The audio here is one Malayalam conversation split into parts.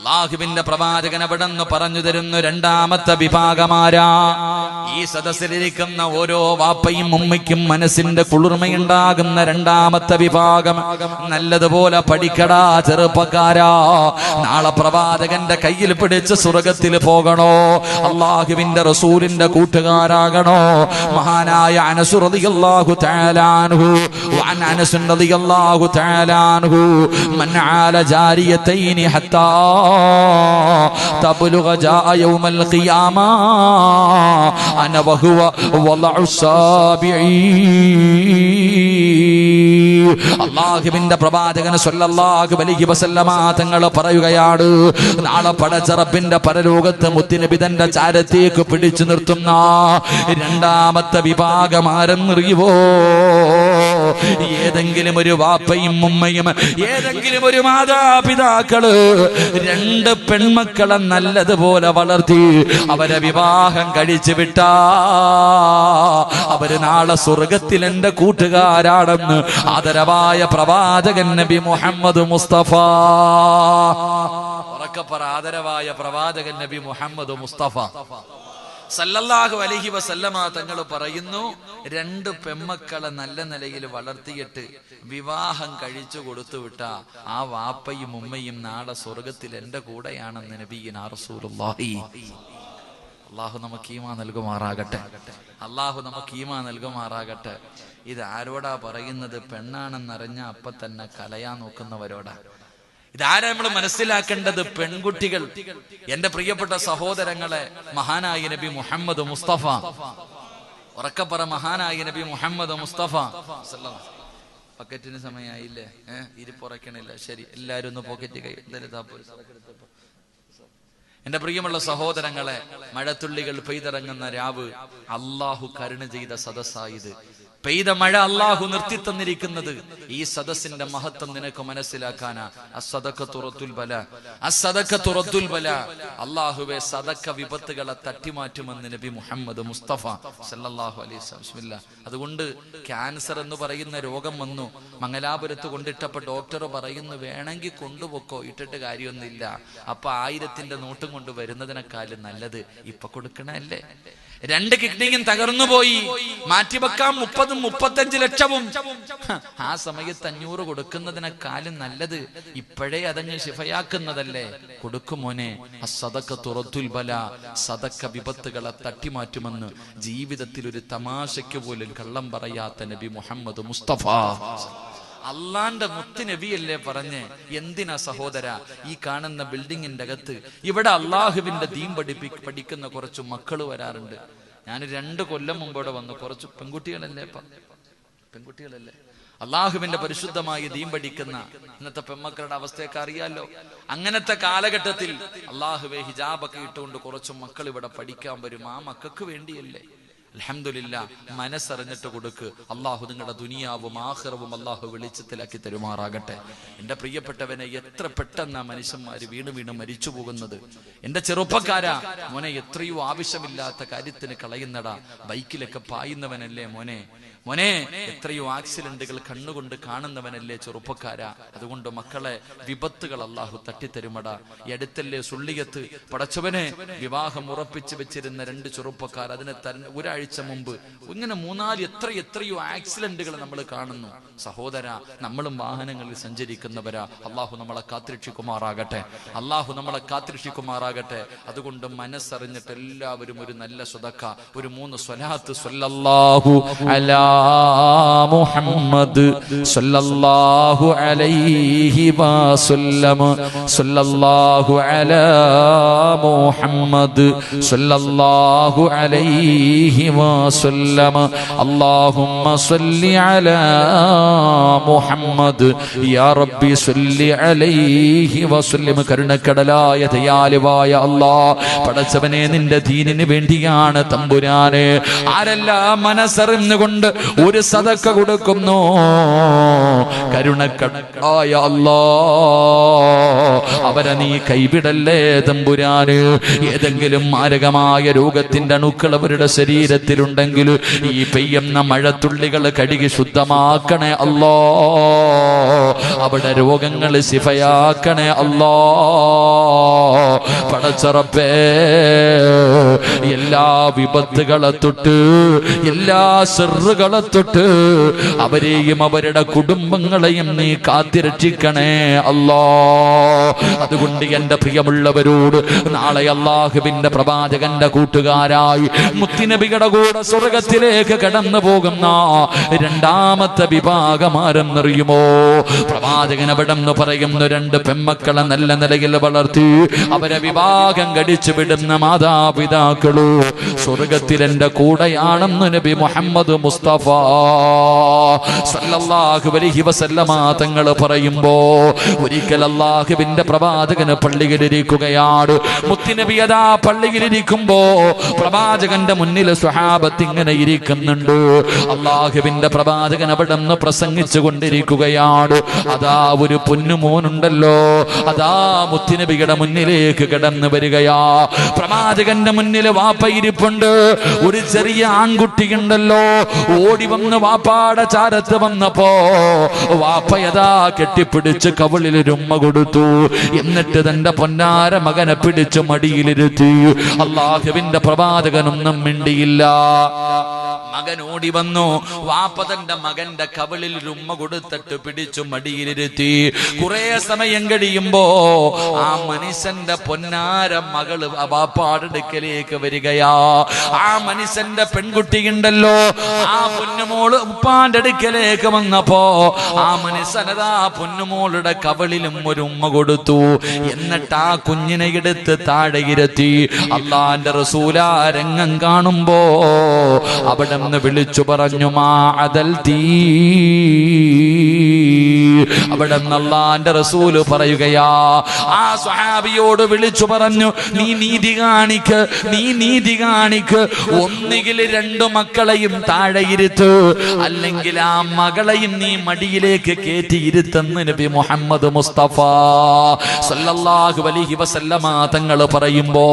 അല്ലാഹുവിന്റെ പ്രവാചകൻ അവിടെന്ന് പറഞ്ഞു തരുന്നു, രണ്ടാമത്തെ വിഭാഗമാരാ? ഈ സദസ്സിലിരിക്കുന്ന ഓരോ വാപ്പയും ഉമ്മയ്ക്കും മനസ്സിന്റെ കുളിർമയുണ്ടാകുന്ന രണ്ടാമത്തെ വിഭാഗം. നല്ലതുപോലെ പഠിക്കടാ ചെറുപ്പക്കാരാ. നാളെ പ്രവാചകന്റെ കയ്യിൽ പിടിച്ച് സ്വർഗത്തിൽ പോകണോ? അല്ലാഹുവിന്റെ റസൂലിന്റെ കൂട്ടുകാരാകണോ? മഹാനായ അനസ് റളിയല്ലാഹു തആല അൻഹു വഅൻ അനസ് റളിയല്ലാഹു തആല അൻഹു മൻ ആല ജാരിയതൈനി ഹത്താ തബ്ലുഗ ജാഅ യൗമൽ ഖിയാമ അന വഹുവ വലഉ സാബിഈ. അല്ലാഹുവിന്റെ പ്രവാചകൻ സ്വല്ലല്ലാഹു അലൈഹി വസല്ലമ തങ്ങൾ പറയുകയാണ്, നാളെ പടച്ച റബ്ബിന്റെ പരലോകത്ത് മുത്തുനബി തന്റെ ചാരത്തേക്ക് പിടിച്ചു നിർത്തുന്ന രണ്ടാമത്തെ വിഭാഗം ആരെന്നറിയുവോ? ഏതെങ്കിലും ഒരു വാപ്പയും ഉമ്മയും ഏതെങ്കിലും ഒരു മാതാപിതാക്കള് രണ്ട് പെൺമക്കളെ നല്ലതുപോലെ വളർത്തി അവരെ വിവാഹം കഴിച്ചു വിട്ടാ അവര് നാളെ സ്വർഗത്തിൽ എന്റെ കൂട്ടുകാരാണെന്ന് ആദരവായ പ്രവാചകൻ നബി മുഹമ്മദ് മുസ്തഫ. ഉറക്കപ്പറ, ആദരവായ പ്രവാചകൻ നബി മുഹമ്മദ് മുസ്തഫ സല്ലല്ലാഹു അലൈഹി വസല്ലമ തങ്ങൾ പറയുന്നു, രണ്ട് പെമ്മക്കളെ നല്ല നിലയിൽ വളർത്തിയിട്ട് വിവാഹം കഴിച്ചു കൊടുത്തു വിട്ട ആ വാപ്പയും ഉമ്മയും നാളെ സ്വർഗത്തിൽ എന്റെ കൂടെയാണെന്ന് നബിയിനാ റസൂലുള്ളാഹി. അല്ലാഹു നമുക്ക് ഈമാൻ നൽകുമാറാകട്ടെ. അല്ലാഹു നമുക്ക് ഈമാൻ നൽകുമാറാകട്ടെ. ഇത് ആരോടാ പറയുന്നത്? പെണ്ണാണെന്നറിഞ്ഞ അപ്പൊ തന്നെ കലയാൻ നോക്കുന്നവരോടാ. ഇതാരാ നമ്മൾ മനസ്സിലാക്കേണ്ടത്? പെൺകുട്ടികൾ. എന്റെ പ്രിയപ്പെട്ട സഹോദരങ്ങളെ, മഹാനായ നബി മുഹമ്മദ് മുസ്തഫ, ഉറക്കപ്പറ, മഹാനായ നബി മുഹമ്മദ് മുസ്തഫ. പക്കറ്റിന് സമയമായില്ലേ? ഇരിപ്പുറക്കണില്ല. ശരി, എല്ലാരും ഒന്ന് പോക്കറ്റ് കൈ. എന്റെ പ്രിയമുള്ള സഹോദരങ്ങളെ, മഴത്തുള്ളികൾ പെയ്തിറങ്ങുന്ന രാവ് അല്ലാഹു കരുണ ചെയ്ത സദസ്സായത്. പെയ്ത മഴ അല്ലാഹു നിർത്തി തന്നിരിക്കുന്നത് ഈ സദസ്സിന്റെ മഹത്വം നിനക്ക് മനസ്സിലാക്കാനാ. അസ്സദഖത്തു റദ്ദുൽ ബലാ, അസ്സദഖത്തു റദ്ദുൽ ബലാ. അല്ലാഹുവേ, സദഖ വിപത്തുകളെ തട്ടിമാറ്റുമെന്ന് നബി മുഹമ്മദ് മുസ്തഫ സല്ലല്ലാഹു അലൈഹി വസല്ലം. ബിസ്മില്ലാഹ്. അതുകൊണ്ട് ക്യാൻസർ എന്ന് പറയുന്ന രോഗം വന്നു. മംഗലാപുരത്ത് കൊണ്ടിട്ടപ്പോ ഡോക്ടർ പറയുന്നു, വേണമെങ്കിൽ കൊണ്ടുപോക്കോ, ഇട്ടിട്ട് കാര്യമൊന്നുമില്ല. അപ്പൊ 1000ന്റെ നോട്ടും കൊണ്ട് വരുന്നതിനേക്കാളും നല്ലത് ഇപ്പൊ കൊടുക്കണല്ലേ. 2 കിഡ്നിയും തകർന്നുപോയി, മാറ്റിവെക്കാം 30-35 ലക്ഷവും. ആ സമയത്ത് 500 കൊടുക്കുന്നതിനേക്കാളും നല്ലത് ഇപ്പോഴേ അതങ്ങ് ശിഫയാക്കുന്നതല്ലേ. കൊടുക്കുമോനെ. അസ്സദഖത്തു റദ്ദുൽ ബലാ, സദഖ വിപത്തുകളെ തട്ടിമാറ്റുമെന്ന് ജീവിതത്തിൽ ഒരു തമാശയ്ക്ക് പോലും കള്ളം പറയാത്ത നബി മുഹമ്മദ് മുസ്തഫ. അള്ളാന്റെ മുത്ത് നബിയല്ലേ പറഞ്ഞ്. എന്തിനാ സഹോദര ഈ കാണുന്ന ബിൽഡിങ്ങിന്റെ അകത്ത് ഇവിടെ അള്ളാഹുവിന്റെ ദീൻ പഠിക്കുന്ന കുറച്ച് മക്കള് വരാറുണ്ട്. ഞാൻ 2 കൊല്ലം മുമ്പോടെ വന്നു. കുറച്ച് പെൺകുട്ടികളല്ലേ അള്ളാഹുവിന്റെ പരിശുദ്ധമായി ദീൻ പഠിക്കുന്ന ഇന്നത്തെ പെൺമക്കളുടെ അവസ്ഥയൊക്കെ അറിയാലോ. അങ്ങനത്തെ കാലഘട്ടത്തിൽ അള്ളാഹുവെ ഹിജാബൊക്കെ ഇട്ടുകൊണ്ട് കുറച്ച് മക്കൾ ഇവിടെ പഠിക്കാൻ വരും. ആ മക്കൾക്ക് വേണ്ടിയല്ലേ. അൽഹംദുലില്ലാഹ്, മനസ്സറിഞ്ഞിട്ട് കൊടുക്ക്. അള്ളാഹു നിങ്ങളുടെ ദുനിയാവും ആഖിറവും അള്ളാഹു വെളിച്ചത്തിലാക്കി തരുമാറാകട്ടെ. എന്റെ പ്രിയപ്പെട്ടവനെ, എത്ര പെട്ടെന്നാ മനുഷ്യന്മാര് വീണ് മരിച്ചു പോകുന്നത്. എന്റെ ചെറുപ്പക്കാരാ, മോനെ, എത്രയോ ആവശ്യമില്ലാത്ത കാര്യത്തിന് കളയുന്നടാ. ബൈക്കിലൊക്കെ പായുന്നവനല്ലേ മോനെ. എത്രയോ ആക്സിഡന്റുകൾ കണ്ണുകൊണ്ട് കാണുന്നവനല്ലേ ചെറുപ്പക്കാരാ. അതുകൊണ്ട് മക്കളെ, വിപത്തുകൾ അള്ളാഹു തട്ടിത്തരുമടാ. ഈ അടുത്തല്ലേ സുള്ളിയത്ത് പടച്ചവനെ വിവാഹം ഉറപ്പിച്ചു വെച്ചിരുന്ന 2 ചെറുപ്പക്കാർ, അതിന് ഒരാഴ്ച മുമ്പ് ഇങ്ങനെ 3-4 എത്രയോ ആക്സിഡന്റുകൾ നമ്മൾ കാണുന്നു. സഹോദര, നമ്മളും വാഹനങ്ങളിൽ സഞ്ചരിക്കുന്നവരാ. അള്ളാഹു നമ്മളെ കാത്തിരക്ഷിക്കുമാറാകട്ടെ. അതുകൊണ്ട് മനസ്സറിഞ്ഞിട്ട് എല്ലാവരും ഒരു നല്ല സ്വതക്ക, ഒരു 3 സ്വലാത്ത് സ്വല്ലല്ലാഹു അലാ മുഹമ്മദ് സ്വല്ലല്ലാഹു അലൈഹി വസല്ലം, സ്വല്ലല്ലാഹു അലാ മുഹമ്മദ് സ്വല്ലല്ലാഹു അലൈഹി വസല്ലം, അല്ലാഹുമ്മ സ്വല്ലി അലാ മുഹമ്മദ് യാ റബ്ബി സ്വല്ലി അലൈഹി വസല്ലം. കരുണക്കടലായ ദയാലുവായ അല്ലാഹ്, പടച്ചവനെ, നിന്റെ ദീനിന് വേണ്ടിയാണ് തമ്പുരാനെ ആരെല്ലാം മനസ്സറിഞ്ഞുകൊണ്ട് ഒരു സദഖ കൊടുക്കുന്നു. കരുണക്കടലായ അല്ലാഹ്, അവരെ നീ കൈവിടല്ലേ തമ്പുരാന്. ഏതെങ്കിലും മാരകമായ രോഗത്തിന്റെ അണുക്കൾ അവരുടെ ശരീരത്തിലുണ്ടെങ്കിൽ ഈ പെയ്യുന്ന മഴത്തുള്ളികൾ കഴുകി ശുദ്ധമാക്കണേ അല്ലാഹ്. അവിടെ രോഗങ്ങൾ ശിഫയാക്കണേ അല്ലാഹ്. പടച്ചറപ്പേ എല്ലാ വിപത്തുകളെ തൊട്ട് എല്ലാ സിർറുകളെ തൊട്ട് അവരെയും അവരുടെ കുടുംബങ്ങളെയും നീ കാത്തിരക്ഷിക്കണേ അല്ലാ. അതുകൊണ്ട് എന്റെ പ്രിയമുള്ളവരോട് നാളെ അല്ലാഹുവിന്റെ പ്രവാചകന്റെ കൂട്ടുകാരായി മുത്തുനബിയുടെ കൂടെ സ്വർഗത്തിലേക്ക് കടന്നു പോകുന്ന രണ്ടാമത്തെ വിഭാഗം ആരെന്നറിയുമോ? പ്രവാചകൻ അവിടെന്ന് പറയുന്നു, രണ്ട് പെൺമക്കളെ നല്ല നിലയിൽ വളർത്തി അവരെ വിവാഹം കഴിച്ചു വിടുന്ന മാതാപിതാക്കളോ സ്വർഗത്തിൽ എന്റെ കൂടെയാണെന്ന് നബി മുഹമ്മദ് മുസ്തഫ സല്ലല്ലാഹു അലൈഹി വസല്ലമ തങ്ങൾ പറയുമ്പോ ഒരിക്കൽ അല്ലാഹുവിന്റെ പ്രവാചകന് പള്ളിയിലിരിക്കുകയാണ്. മുത്തുനബി അതാ പള്ളിയിലിരിക്കുമ്പോ പ്രവാചകന്റെ മുന്നിൽ സ്വഹാബത്ത് ഇങ്ങനെ ഇരിക്കുന്നുണ്ട്. അല്ലാഹുവിന്റെ പ്രവാചകൻ അവിടെ നിന്ന് പ്രസംഗിച്ചു കൊണ്ടിരിക്കുകയാണ്. അതാ ഒരു പൊന്നുമോനുണ്ടല്ലോ, അതാ മുത്തുനബിയുടെ മുന്നിലേക്ക് കടന്നു വരികയാ. പ്രവാചകന്റെ മുന്നിൽ വാപ്പ ഇരിപ്പുണ്ട്. ഒരു ചെറിയ ആൺകുട്ടിയുണ്ടല്ലോ, ഓടി വന്ന് വാപ്പാടെ ചാരത്ത് വന്നപ്പോ വാപ്പയതാ കെട്ടിപ്പിടിച്ച് കവിളിൽ ഉമ്മ കൊടുത്തു. എന്നിട്ട് തന്റെ പൊന്നാര മകനെ പിടിച്ചു മടിയിലിരുത്തി. അല്ലാഹുവിന്റെ പ്രവാചകനൊന്നും മിണ്ടിയില്ല. മകൻ ഓടി വന്നു, വാപ്പ തന്റെ മകന്റെ കവിളിൽ ഉമ്മ കൊടുത്തിട്ട് പിടിച്ചു മടിയിലിരുത്തി. കുറെ സമയം കഴിയുമ്പോ ആ മനുഷ്യന്റെ പൊന്നാര മകള് വാപ്പാടെ അടുക്കലേക്ക് വരികയാ. ആ മനുഷ്യന്റെ പെൺകുട്ടിയുണ്ടല്ലോ, ആ പൊന്നുമോള് ഉപ്പാന്റെ അടുക്കലേക്ക് വന്നപ്പോ ആ മനുഷ്യനതാ പൊന്നുമോളുടെ കവിളിലും ഒരു ഉമ്മ കൊടുത്തു. എന്നിട്ട് ആ കുഞ്ഞിനെ എടുത്ത് താഴെ ഇരുത്തി. അല്ലാഹുവിന്റെ റസൂൽ ആ രംഗം കാണുമ്പോ അവിടെ നിന്ന് വിളിച്ചു പറഞ്ഞു, മാ അദൽ തീ. അവിടെ നിന്ന് അല്ലാഹുവിന്റെ റസൂൽ പറയുകയാ, ആ സ്വഹാബിയോട് വിളിച്ചു പറഞ്ഞു, നീ നീതി കാണിക്ക്, നീ നീതി കാണിക്ക്. ഒന്നുകിൽ രണ്ടു മക്കളെയും താഴെ ഇരുത്ത്, അല്ലെങ്കിൽ ആ മകളെയും നീ മടിയിലേക്ക് കയറ്റി ഇരുത്തെന്ന് നബി മുഹമ്മദ് മുസ്തഫ സല്ലല്ലാഹു അലൈഹി വസല്ലമ തങ്ങൾ പറയുമ്പോ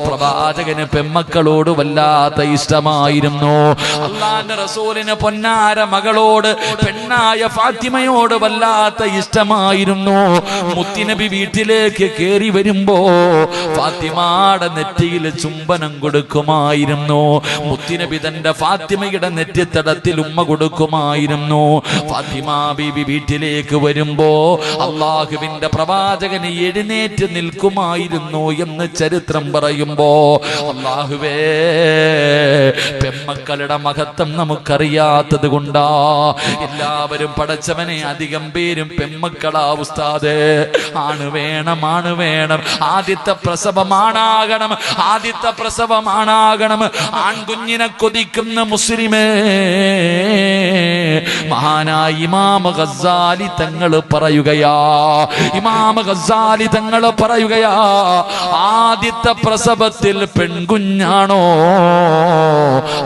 പ്രവാചകന് പെൺമക്കളോട് വല്ലാത്ത ഇഷ്ടമായിരുന്നു. അല്ലാഹുവിന്റെ റസൂലിന് പൊന്നാര മകളോട്, പെണ്ണായ ഫാത്തിമയോട് വല്ലാത്ത ഇഷ്ടമായിരുന്നു. മുത്തുനബി വീട്ടിലേക്ക് കേറി വരുമ്പോ ഫാത്തിമയുടെ നെറ്റിയിൽ ചുംബനം കൊടുക്കുമായിരുന്നു. മുത്തുനബി തന്റെ ഫാത്തിമയുടെ നെറ്റിത്തടത്തിൽ ഉമ്മ കൊടുക്കുമായിരുന്നു. ഫാത്തിമ ബീബി വീട്ടിലേക്ക് വരുമ്പോ അല്ലാഹുവിന്റെ പ്രവാചകന് എഴുന്നേറ്റ് നിൽക്കുമായിരുന്നു എന്ന് ചരിത്രം പറയുമ്പോ, അല്ലാഹുവേ, പെൺമക്കളുടെ മഹത്വം നമുക്കറിയാത്തത് കൊണ്ടാ എല്ലാവരും പടച്ചവനെ അധികം പേരും പെൺമക്കളാ ഉസ്താദേ. ആണ് വേണം, ആണ് വേണം, ആദ്യത്തെ പ്രസവമാണാകണം, ആദ്യത്തെ പ്രസവമാണാകണം. ആൺകുഞ്ഞിനെ കൊതിക്കുന്ന മുസ്ലിമേ, മഹാനായ ഇമാം ഗസ്സാലി തങ്ങൾ പറയുകയാ, ഇമാം ഗസ്സാലി തങ്ങൾ പറയുകയാ, ആദ്യത്തെ പ്രസവത്തിൽ പെൺകുഞ്ഞാണോ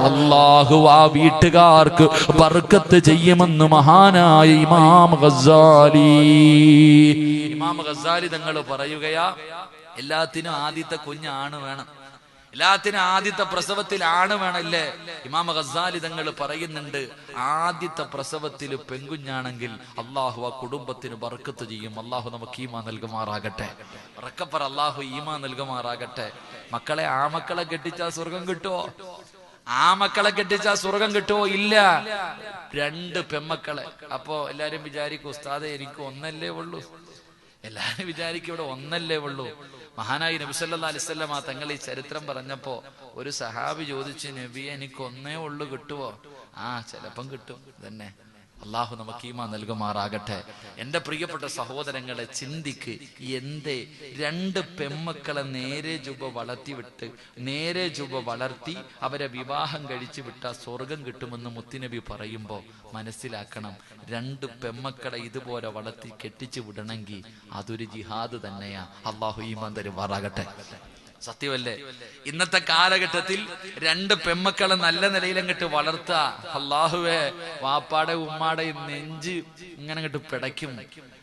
അല്ലാഹു ആ വീട്ടുകാർക്ക് ബർക്കത്ത് ചെയ്യുമെന്ന് മഹാനായ ഇമാം ഗസ്സാലി. ഇമാം ഗസ്സാലി തങ്ങൾ പറയുകയാ, എല്ലാത്തിനും ആദ്യത്തെ കുഞ്ഞാണ് വേണം, എല്ലാത്തിനും ആദ്യത്തെ പ്രസവത്തിൽ ആണ് വേണല്ലേ. ഇമാം ഗസ്സാലി തങ്ങൾ പറയുന്നുണ്ട്, ആദ്യത്തെ പ്രസവത്തിൽ പെൺകുഞ്ഞാണെങ്കിൽ അള്ളാഹു ആ കുടുംബത്തിന് ബർക്കത്ത് ചെയ്യും. അള്ളാഹു നമുക്ക് ഈമാൻ നൽകുമാറാകട്ടെ. ഉറക്കപ്പറ, അള്ളാഹു ഈമാൻ നൽകുമാറാകട്ടെ. മക്കളെ, ആ മക്കളെ കെട്ടിച്ചാൽ സ്വർഗം കിട്ടുമോ? ആ മക്കളെ കെട്ടിച്ചാൽ സ്വർഗം കിട്ടുമോ? ഇല്ല. രണ്ട് പെൺമക്കളെ. അപ്പോ എല്ലാരും വിചാരിക്കും, ഉസ്താദേ എനിക്ക് ഒന്നല്ലേ ഉള്ളൂ. എല്ലാരും വിചാരിക്കും ഇവിടെ ഒന്നല്ലേ ഉള്ളൂ. മഹാനായി നബി സല്ലല്ലാഹു അലൈഹി വസല്ലം തങ്ങൾ ഈ ചരിത്രം പറഞ്ഞപ്പോ ഒരു സഹാബി ചോദിച്ചു, നബിയെ എനിക്ക് ഒന്നേ ഉള്ളു, കിട്ടുവോ? ആ, ചിലപ്പം കിട്ടും തന്നെ. അള്ളാഹു നമുക്ക് ഈമാൻ നൽകുമാറാകട്ടെ. എന്റെ പ്രിയപ്പെട്ട സഹോദരങ്ങളെ, ചിന്തിക്ക്, എന്തേ രണ്ട് പെൺമക്കളെ നേരെ ചുവ വളർത്തി അവരെ വിവാഹം കഴിച്ചു വിട്ടാൽ സ്വർഗം കിട്ടുമെന്ന് മുത്തുനബി പറയുമ്പോ മനസ്സിലാക്കണം, രണ്ട് പെൺമക്കളെ ഇതുപോലെ വളർത്തി കെട്ടിച്ചു വിടണമെങ്കിൽ അതൊരു ജിഹാദ് തന്നെയാ. അള്ളാഹു ഈമാൻ തരുമാറാകട്ടെ. സത്യമല്ലേ? ഇന്നത്തെ കാലഘട്ടത്തിൽ രണ്ട് പെൺമക്കളെ നല്ല നിലയിലങ്ങട്ട് വളർത്താ, അല്ലാഹുവേ, വാപ്പാടെ ഉമ്മാടെ നെഞ്ച് ഇങ്ങനെ അങ്ങോട്ട് പിടയ്ക്കും.